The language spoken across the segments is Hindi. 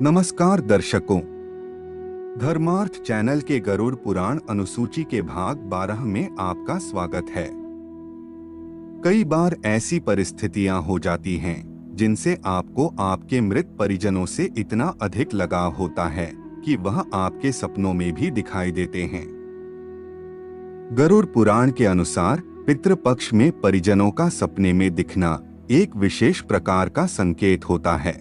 नमस्कार दर्शकों, धर्मार्थ चैनल के गरुड़ पुराण अनुसूची के भाग 12 में आपका स्वागत है। कई बार ऐसी परिस्थितियां हो जाती हैं जिनसे आपको आपके मृत परिजनों से इतना अधिक लगाव होता है कि वह आपके सपनों में भी दिखाई देते हैं। गरुड़ पुराण के अनुसार पितृपक्ष में परिजनों का सपने में दिखना एक विशेष प्रकार का संकेत होता है।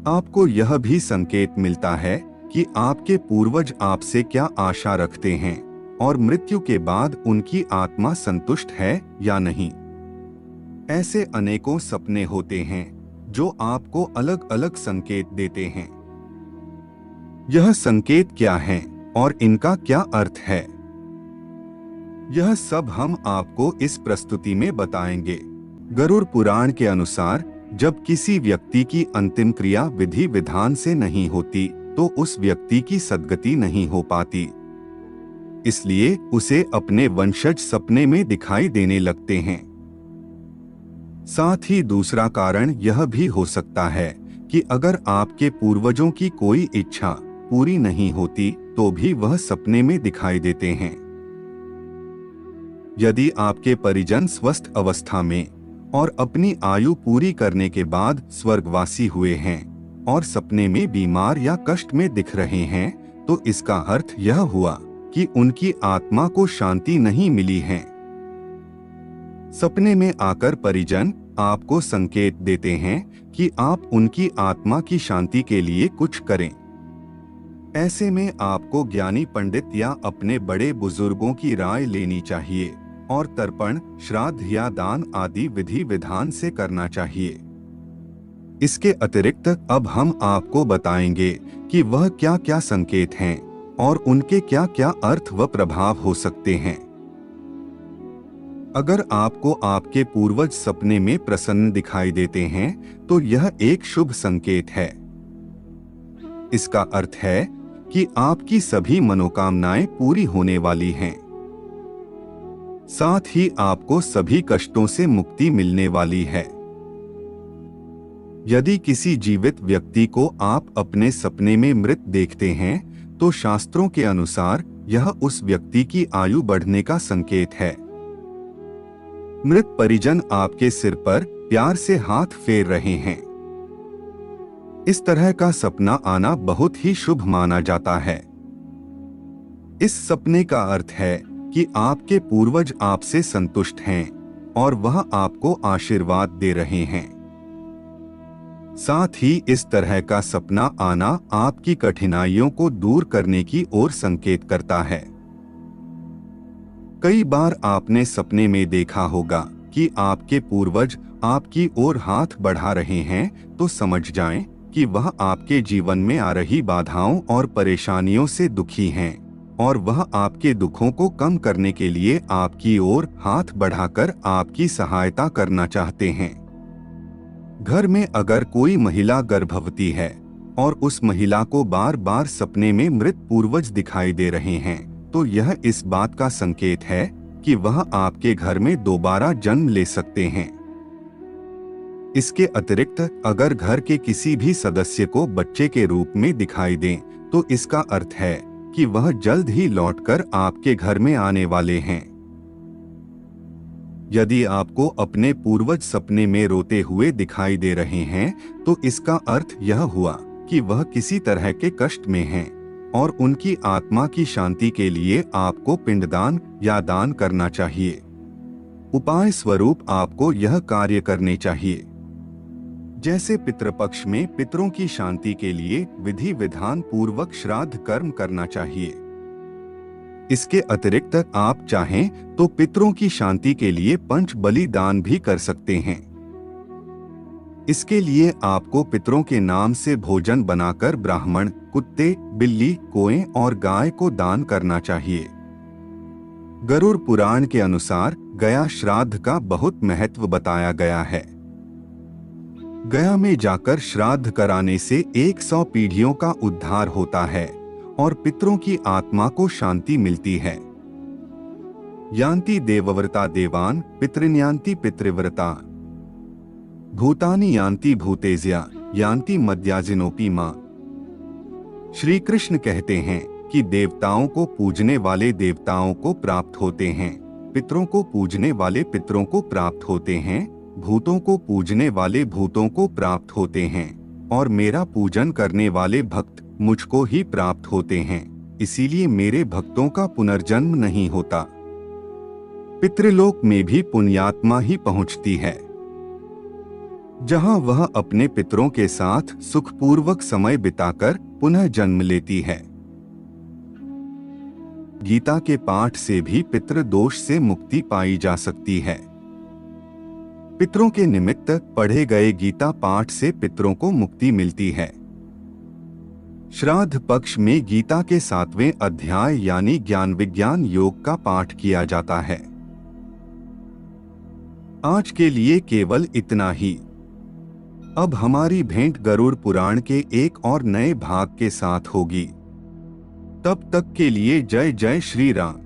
आपको यह भी संकेत मिलता है कि आपके पूर्वज आपसे क्या आशा रखते हैं और मृत्यु के बाद उनकी आत्मा संतुष्ट है या नहीं। ऐसे अनेकों सपने होते हैं जो आपको अलग अलग संकेत देते हैं। यह संकेत क्या हैं और इनका क्या अर्थ है, यह सब हम आपको इस प्रस्तुति में बताएंगे। गरुड़ पुराण के अनुसार जब किसी व्यक्ति की अंतिम क्रिया विधि विधान से नहीं होती तो उस व्यक्ति की सद्गति नहीं हो पाती, इसलिए उसे अपने वंशज सपने में दिखाई देने लगते हैं। साथ ही दूसरा कारण यह भी हो सकता है कि अगर आपके पूर्वजों की कोई इच्छा पूरी नहीं होती तो भी वह सपने में दिखाई देते हैं। यदि आपके परिजन स्वस्थ अवस्था में और अपनी आयु पूरी करने के बाद स्वर्गवासी हुए हैं और सपने में बीमार या कष्ट में दिख रहे हैं, तो इसका अर्थ यह हुआ कि उनकी आत्मा को शांति नहीं मिली है। सपने में आकर परिजन आपको संकेत देते हैं कि आप उनकी आत्मा की शांति के लिए कुछ करें। ऐसे में आपको ज्ञानी पंडित या अपने बड़े बुजुर्गों की राय लेनी चाहिए और तर्पण, श्राद्ध या दान आदि विधि विधान से करना चाहिए। इसके अतिरिक्त अब हम आपको बताएंगे कि वह क्या क्या संकेत हैं और उनके क्या क्या अर्थ व प्रभाव हो सकते हैं। अगर आपको आपके पूर्वज सपने में प्रसन्न दिखाई देते हैं तो यह एक शुभ संकेत है। इसका अर्थ है कि आपकी सभी मनोकामनाएं पूरी होने वाली हैं। साथ ही आपको सभी कष्टों से मुक्ति मिलने वाली है। यदि किसी जीवित व्यक्ति को आप अपने सपने में मृत देखते हैं तो शास्त्रों के अनुसार यह उस व्यक्ति की आयु बढ़ने का संकेत है। मृत परिजन आपके सिर पर प्यार से हाथ फेर रहे हैं। इस तरह का सपना आना बहुत ही शुभ माना जाता है। इस सपने का अर्थ है कि आपके पूर्वज आपसे संतुष्ट हैं और वह आपको आशीर्वाद दे रहे हैं। साथ ही इस तरह का सपना आना आपकी कठिनाइयों को दूर करने की ओर संकेत करता है। कई बार आपने सपने में देखा होगा कि आपके पूर्वज आपकी ओर हाथ बढ़ा रहे हैं, तो समझ जाएं कि वह आपके जीवन में आ रही बाधाओं और परेशानियों से दुखी हैं और वह आपके दुखों को कम करने के लिए आपकी ओर हाथ बढ़ाकर आपकी सहायता करना चाहते हैं। घर में अगर कोई महिला गर्भवती है और उस महिला को बार बार सपने में मृत पूर्वज दिखाई दे रहे हैं, तो यह इस बात का संकेत है कि वह आपके घर में दोबारा जन्म ले सकते हैं। इसके अतिरिक्त अगर घर के किसी भी सदस्य को बच्चे के रूप में दिखाई दें, तो इसका अर्थ है कि वह जल्द ही लौटकर आपके घर में आने वाले हैं। यदि आपको अपने पूर्वज सपने में रोते हुए दिखाई दे रहे हैं, तो इसका अर्थ यह हुआ कि वह किसी तरह के कष्ट में हैं और उनकी आत्मा की शांति के लिए आपको पिंडदान या दान करना चाहिए। उपाय स्वरूप आपको यह कार्य करने चाहिए। जैसे पितृपक्ष में पितरों की शांति के लिए विधि विधान पूर्वक श्राद्ध कर्म करना चाहिए। इसके अतिरिक्त आप चाहें तो पितरों की शांति के लिए पंच बलि दान भी कर सकते हैं। इसके लिए आपको पितरों के नाम से भोजन बनाकर ब्राह्मण, कुत्ते, बिल्ली, कोएं और गाय को दान करना चाहिए। गरुड़ पुराण के अनुसार गया श्राद्ध का बहुत महत्व बताया गया है। गया में जाकर श्राद्ध कराने से 100 पीढ़ियों का उद्धार होता है और पितरों की आत्मा को शांति मिलती है। यान्ति देवव्रता देवान, पितृन्यान्ति पितृव्रता, भूतानि यान्ति भूतेज्या, यान्ति मद्याजिनोपि मां। श्री कृष्ण कहते हैं कि देवताओं को पूजने वाले देवताओं को प्राप्त होते हैं, पितरों को पूजने वाले पितरों को प्राप्त होते हैं, भूतों को पूजने वाले भूतों को प्राप्त होते हैं, और मेरा पूजन करने वाले भक्त मुझको ही प्राप्त होते हैं। इसीलिए मेरे भक्तों का पुनर्जन्म नहीं होता। पितृलोक में भी पुण्यात्मा ही पहुंचती है, जहां वह अपने पितरों के साथ सुखपूर्वक समय बिताकर पुनः जन्म लेती है। गीता के पाठ से भी पितृ दोष से मुक्ति पाई जा सकती है। पितरों के निमित्त पढ़े गए गीता पाठ से पितरों को मुक्ति मिलती है। श्राद्ध पक्ष में गीता के 7वें अध्याय यानी ज्ञान विज्ञान योग का पाठ किया जाता है। आज के लिए केवल इतना ही। अब हमारी भेंट गरुड़ पुराण के एक और नए भाग के साथ होगी। तब तक के लिए जय जय श्री राम।